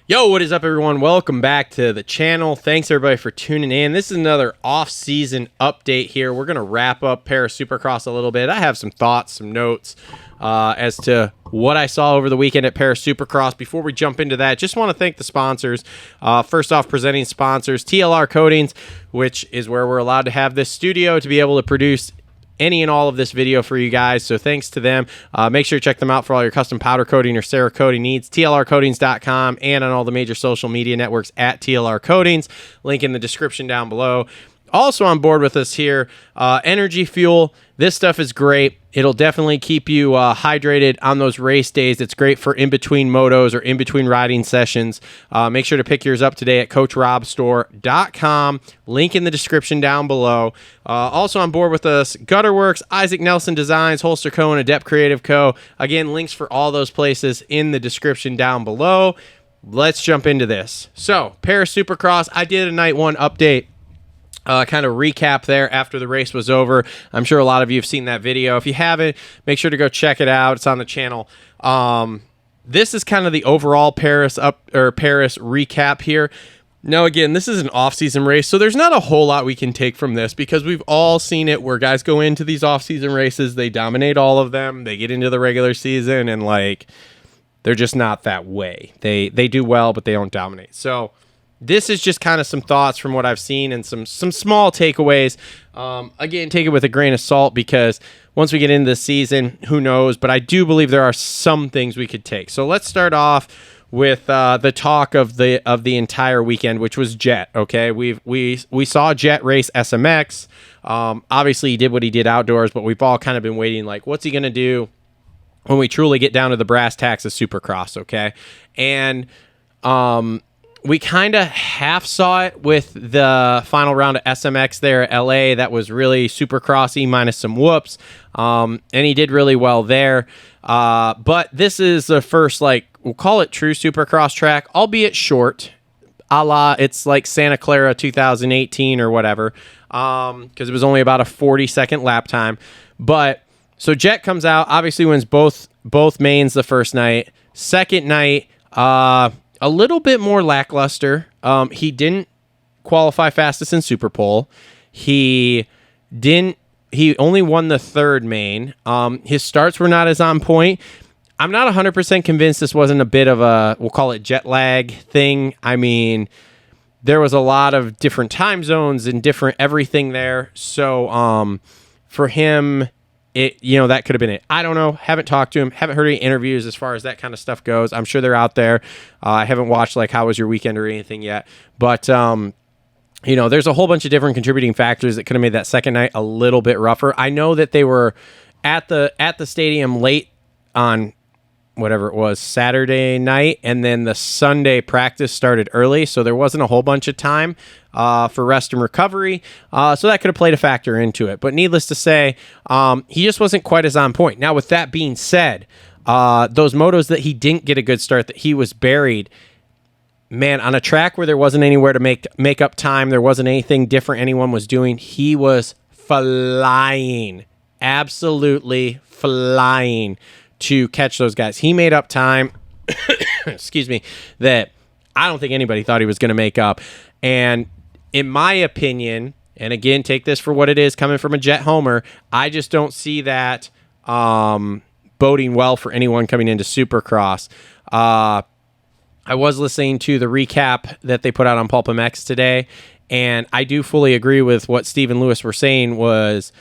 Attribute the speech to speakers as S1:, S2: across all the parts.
S1: Yo, what is up, everyone? Welcome back to the channel. Thanks, everybody, for tuning in. This is another off-season update here. We're going to wrap up Paris Supercross a little bit. I have some thoughts, some notes as to what I saw over the weekend at Paris Supercross. Before we jump into that, just want to thank the sponsors. First off, presenting sponsors, TLR Coatings, which is where we're allowed to have this studio to be able to produce any and all of this video for you guys, so thanks to them. Make sure to check them out for all your custom powder coating or Cerakoting needs. TLRcoatings.com and on all the major social media networks at TLR Coatings. Link in the description down below. Also on board with us here, Energy Fuel. This stuff is great. It'll definitely keep you hydrated on those race days. It's great for in-between motos or in-between riding sessions. Make sure to pick yours up today at CoachRobStore.com. Link in the description down below. Also on board with us, Gutter Worx, Isaac Nelson Designs, Holster Co, and Adept Creative Co. Again, links for all those places in the description down below. Let's jump into this. So, Paris Supercross, I did a night one update. Kind of recap there after the race was over. I'm sure a lot of you have seen that video. If you haven't, make sure to go check it out. It's on the channel. This is kind of the overall Paris recap here. Now, again, this is an off-season race, so there's not a whole lot we can take from this because we've all seen it where guys go into these off-season races, they dominate all of them, they get into the regular season, and like they're just not that way. They do well, but they don't dominate. So this is just kind of some thoughts from what I've seen and some small takeaways. Again, take it with a grain of salt because once we get into the season, who knows? But I do believe there are some things we could take. So let's start off with the talk of the entire weekend, which was Jett. Okay, we saw Jett race SMX. Obviously, he did what he did outdoors, but we've all kind of been waiting, like, what's he gonna do when we truly get down to the brass tacks of Supercross? Okay, and we kind of half saw it with the final round of SMX there at LA. That was really Supercrossy minus some whoops. And he did really well there. But this is the first, like, we'll call it true Supercross track, albeit short. It's like Santa Clara 2018 or whatever. Because it was only about a 40-second lap time. But so Jett comes out, obviously wins both mains the first night. Second night, a little bit more lackluster. He didn't qualify fastest in Superpole. He only won the third main. His starts were not as on point. I'm not 100% convinced this wasn't a bit of a, we'll call it jet lag thing. I mean, there was a lot of different time zones and different everything there. So for him, that could have been it. I don't know. Haven't talked to him. Haven't heard any interviews as far as that kind of stuff goes. I'm sure they're out there. I haven't watched, like, how was your weekend or anything yet. But, there's a whole bunch of different contributing factors that could have made that second night a little bit rougher. I know that they were at the stadium late on whatever it was, Saturday night, and then the Sunday practice started early, so there wasn't a whole bunch of time for rest and recovery, so that could have played a factor into it. But needless to say, he just wasn't quite as on point. Now, with that being said, those motos that he didn't get a good start, that he was buried, man, on a track where there wasn't anywhere to make up time, there wasn't anything different anyone was doing, he was flying, absolutely flying to catch those guys. He made up time, excuse me, that I don't think anybody thought he was going to make up. And in my opinion, and again, take this for what it is, coming from a Jett homer, I just don't see that boding well for anyone coming into Supercross. I was listening to the recap that they put out on Pulp MX today, and I do fully agree with what Steve and Lewis were saying was,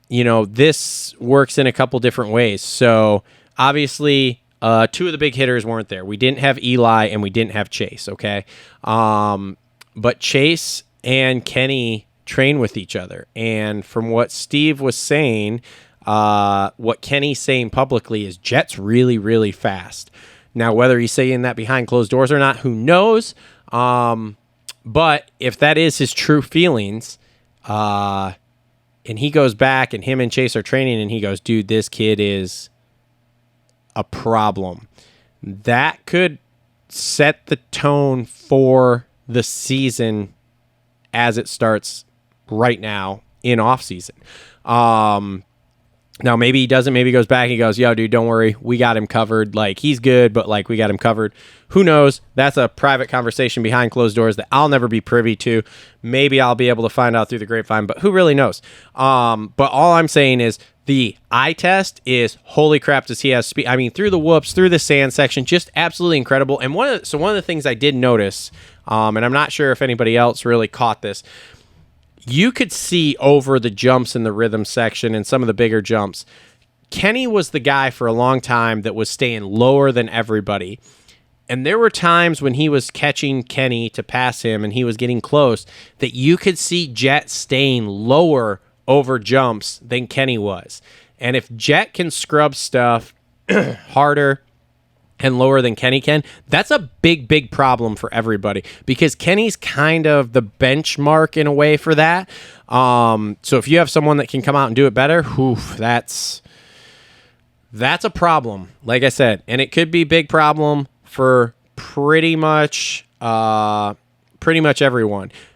S1: this works in a couple different ways. So obviously, two of the big hitters weren't there. We didn't have Eli and we didn't have Chase. Okay. But Chase and Kenny train with each other. And from what Steve was saying, what Kenny's saying publicly is Jett's really, really fast. Now, whether he's saying that behind closed doors or not, who knows? But if that is his true feelings, and he goes back and him and Chase are training and he goes, dude, this kid is a problem. That could set the tone for the season as it starts right now in off season. Now, maybe he doesn't. Maybe he goes back and he goes, yo, dude, don't worry. We got him covered. Like, he's good, but, like, we got him covered. Who knows? That's a private conversation behind closed doors that I'll never be privy to. Maybe I'll be able to find out through the grapevine, but who really knows? But all I'm saying is the eye test is, holy crap, does he have speed? I mean, through the whoops, through the sand section, just absolutely incredible. And one of the things I did notice, and I'm not sure if anybody else really caught this, you could see over the jumps in the rhythm section and some of the bigger jumps. Kenny was the guy for a long time that was staying lower than everybody. And there were times when he was catching Kenny to pass him and he was getting close that you could see Jett staying lower over jumps than Kenny was. And if Jett can scrub stuff harder and lower than Kenny can, that's a big, big problem for everybody because Kenny's kind of the benchmark in a way for that. So if you have someone that can come out and do it better, that's a problem, like I said. And it could be a big problem for pretty much everyone.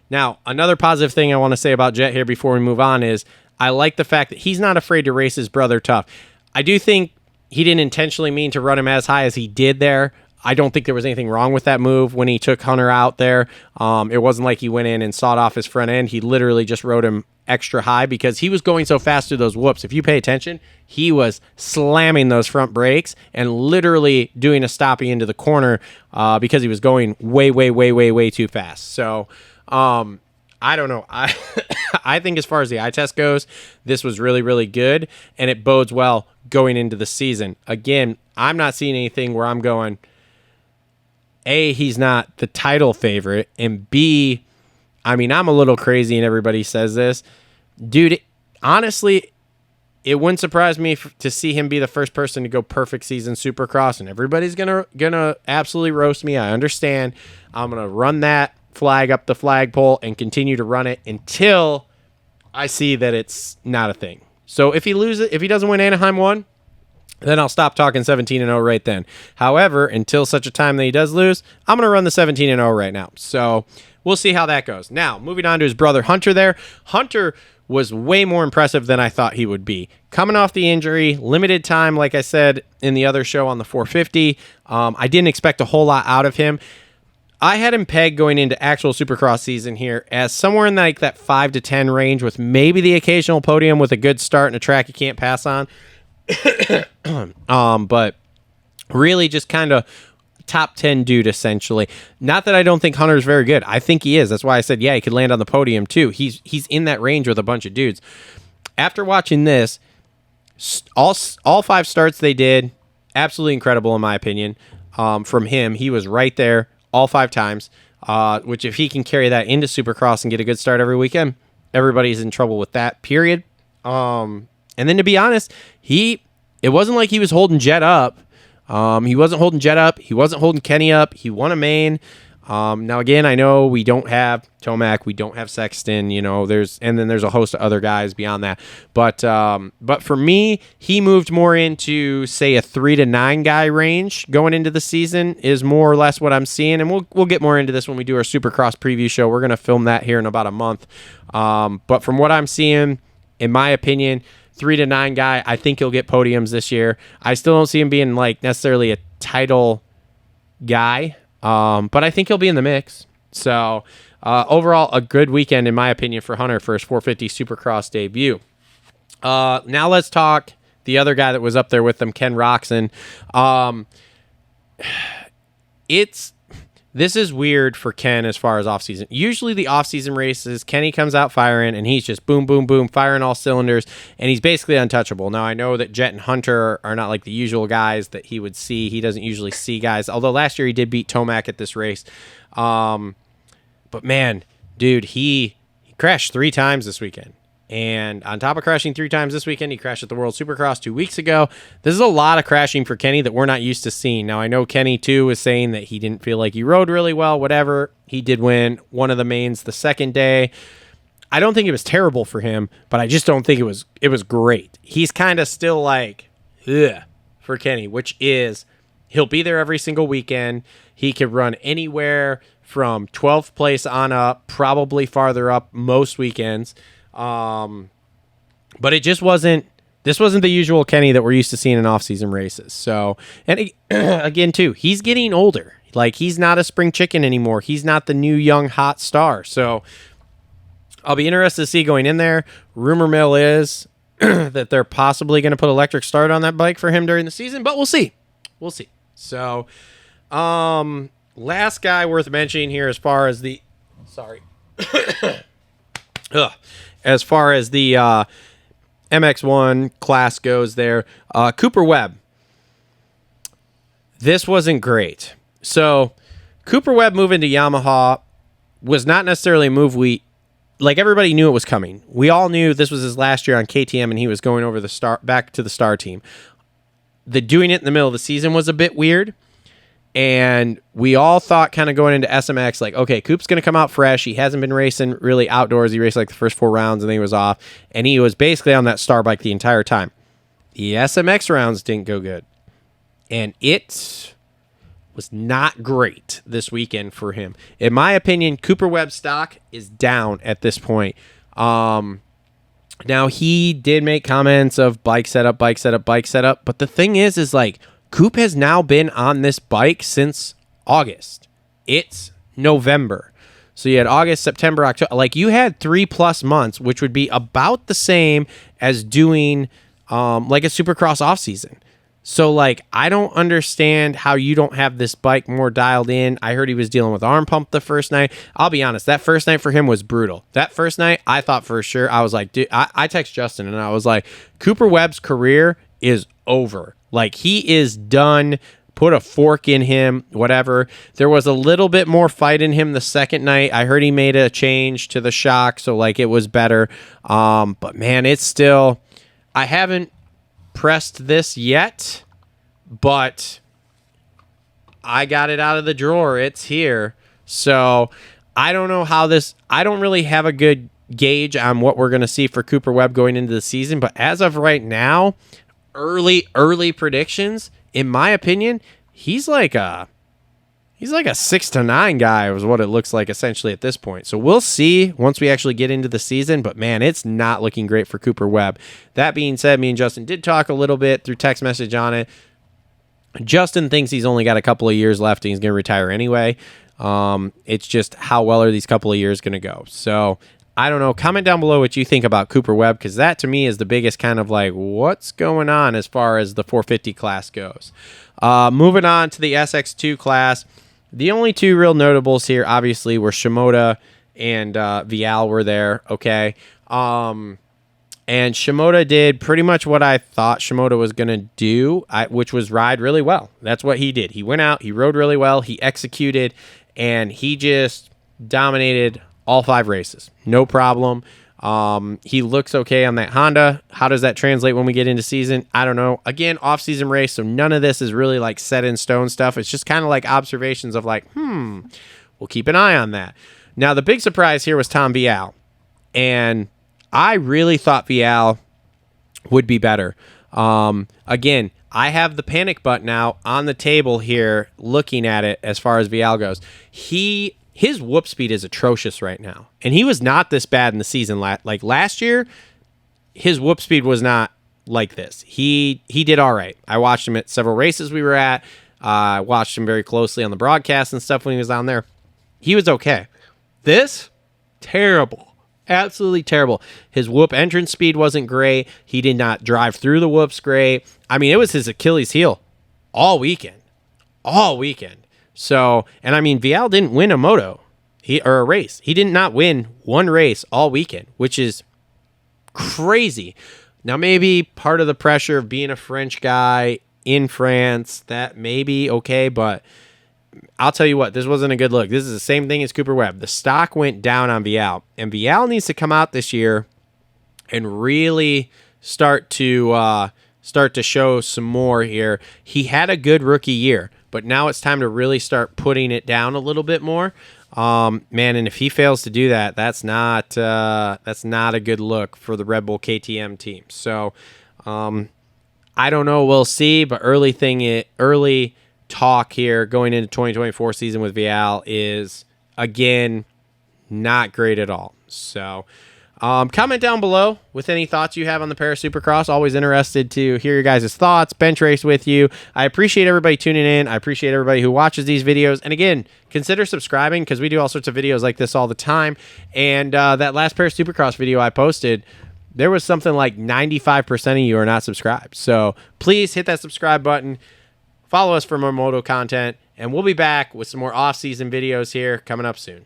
S1: Now, another positive thing I want to say about Jett here before we move on is I like the fact that he's not afraid to race his brother tough. I do think he didn't intentionally mean to run him as high as he did there. I don't think there was anything wrong with that move when he took Hunter out there. It wasn't like he went in and sawed off his front end. He literally just rode him extra high because he was going so fast through those whoops. If you pay attention, he was slamming those front brakes and literally doing a stoppie into the corner because he was going way, way, way, way, way too fast. So I don't know. I think as far as the eye test goes, this was really, really good, and it bodes well going into the season. Again, I'm not seeing anything where I'm going, A, he's not the title favorite, and B, I mean, I'm a little crazy and everybody says this. Dude, honestly, it wouldn't surprise me to see him be the first person to go perfect season Supercross, and everybody's gonna absolutely roast me. I understand. I'm going to run that flag up the flagpole and continue to run it until I see that it's not a thing. So if he doesn't win Anaheim 1, then I'll stop talking 17-0 right then. However, until such a time that he does lose, I'm going to run the 17-0 right now. So we'll see how that goes. Now, moving on to his brother Hunter there. Hunter was way more impressive than I thought he would be. Coming off the injury, limited time, like I said in the other show on the 450. I didn't expect a whole lot out of him. I had him pegged going into actual Supercross season here as somewhere in like that 5 to 10 range with maybe the occasional podium with a good start and a track you can't pass on. But really just kind of top 10 dude, essentially. Not that I don't think Hunter's very good. I think he is. That's why I said, yeah, he could land on the podium too. He's in that range with a bunch of dudes. After watching this, all 5 starts they did, absolutely incredible in my opinion. From him, he was right there all 5 times, which if he can carry that into Supercross and get a good start every weekend, everybody's in trouble with that, period. And then to be honest, it wasn't like he was holding Jett up. He wasn't holding Jett up. He wasn't holding Kenny up. He won a main. Now, again, I know we don't have Tomac. We don't have Sexton. There's a host of other guys beyond that. But for me, he moved more into, say, a 3 to 9 guy range going into the season is more or less what I'm seeing. And we'll get more into this when we do our Supercross preview show. We're going to film that here in about a month. But from what I'm seeing, in my opinion, 3 to 9 guy, I think he'll get podiums this year. I still don't see him being like necessarily a title guy. But I think he'll be in the mix. So overall, a good weekend, in my opinion, for Hunter for his 450 Supercross debut. Now let's talk the other guy that was up there with them, Ken Roczen. This is weird for Ken as far as offseason. Usually the offseason races, Kenny comes out firing, and he's just boom, boom, boom, firing all cylinders, and he's basically untouchable. Now, I know that Jett and Hunter are not like the usual guys that he would see. He doesn't usually see guys, although last year he did beat Tomac at this race. But, man, dude, he crashed 3 times this weekend. And on top of crashing 3 times this weekend, he crashed at the World Supercross 2 weeks ago. This is a lot of crashing for Kenny that we're not used to seeing. Now, I know Kenny, too, is saying that he didn't feel like he rode really well, whatever. He did win one of the mains the second day. I don't think it was terrible for him, but I just don't think it was great. He's kind of still like, ugh, for Kenny, which is he'll be there every single weekend. He can run anywhere from 12th place on up, probably farther up most weekends. But it just wasn't This wasn't the usual Kenny that we're used to seeing in off-season races. So, and again, too, he's getting older. Like, he's not a spring chicken anymore. He's not the new young hot star. So, I'll be interested to see going in there. Rumor mill is that they're possibly going to put electric start on that bike for him during the season, but we'll see. We'll see. So, last guy worth mentioning here as far as the... Sorry. As far as the... MX1 class goes there. Cooper Webb. This wasn't great. So, Cooper Webb moving to Yamaha was not necessarily a move like everybody knew it was coming. We all knew this was his last year on KTM and he was going over back to the star team. The doing it in the middle of the season was a bit weird. And we all thought kind of going into SMX, like, okay, Coop's going to come out fresh. He hasn't been racing really outdoors. He raced like the first 4 rounds and then he was off. And he was basically on that star bike the entire time. The SMX rounds didn't go good. And it was not great this weekend for him. In my opinion, Cooper Webb stock is down at this point. Now, he did make comments of bike setup. But the thing is like, Coop has now been on this bike since August. It's November. So you had August, September, October. Like, you had 3+ months, which would be about the same as doing like a Supercross off season. So, like, I don't understand how you don't have this bike more dialed in. I heard he was dealing with arm pump the first night. I'll be honest, that first night for him was brutal. That first night, I thought for sure, I was like, dude, I text Justin and I was like, Cooper Webb's career is over. Like, he is done. Put a fork in him, whatever. There was a little bit more fight in him the second night. I heard he made a change to the shock, so, like, it was better. But, man, it's still... I haven't pressed this yet, but I got it out of the drawer. It's here. So, I don't know how this... I don't really have a good gauge on what we're going to see for Cooper Webb going into the season, but as of right now... Early predictions, in my opinion, he's like a 6 to 9 guy was what it looks like essentially at this point. So we'll see once we actually get into the season, but man, it's not looking great for Cooper Webb. That being said, me and Justin did talk a little bit through text message on it. Justin thinks he's only got a couple of years left and he's going to retire anyway. It's just how well are these couple of years going to go. So I don't know. Comment down below what you think about Cooper Webb, because that to me is the biggest kind of like what's going on as far as the 450 class goes. Moving on to the SX2 class. The only 2 real notables here, obviously, were Shimoda and Vial were there. Okay. And Shimoda did pretty much what I thought Shimoda was going to do, which was ride really well. That's what he did. He went out, he rode really well, he executed, and he just dominated all 5 races. No problem. He looks okay on that Honda. How does that translate when we get into season? I don't know. Again, off-season race, so none of this is really like set in stone stuff. It's just kind of like observations of like, we'll keep an eye on that. Now, the big surprise here was Tom Vial. And I really thought Vial would be better. Again, I have the panic button now on the table here looking at it as far as Vial goes. His whoop speed is atrocious right now. And he was not this bad in the season. Like last year, his whoop speed was not like this. He did all right. I watched him at several races we were at. I watched him very closely on the broadcast and stuff when he was down there. He was okay. This, terrible. Absolutely terrible. His whoop entrance speed wasn't great. He did not drive through the whoops great. I mean, it was his Achilles heel all weekend. All weekend. So, and I mean, Vial didn't win a moto or a race. He did not win one race all weekend, which is crazy. Now, maybe part of the pressure of being a French guy in France, that may be okay, but I'll tell you what, this wasn't a good look. This is the same thing as Cooper Webb. The stock went down on Vial, and Vial needs to come out this year and really start to show some more here. He had a good rookie year, but now it's time to really start putting it down a little bit more. Man, and if he fails to do that, that's not a good look for the Red Bull KTM team. So, I don't know. We'll see. But early talk here going into 2024 season with Vial is again not great at all. So, Comment down below with any thoughts you have on the Paris Supercross. Always interested to hear your guys' thoughts, bench race with you. I appreciate everybody tuning in. I appreciate everybody who watches these videos. And again, consider subscribing because we do all sorts of videos like this all the time. And that last Paris Supercross video I posted, there was something like 95% of you are not subscribed. So please hit that subscribe button. Follow us for more Moto content. And we'll be back with some more off-season videos here coming up soon.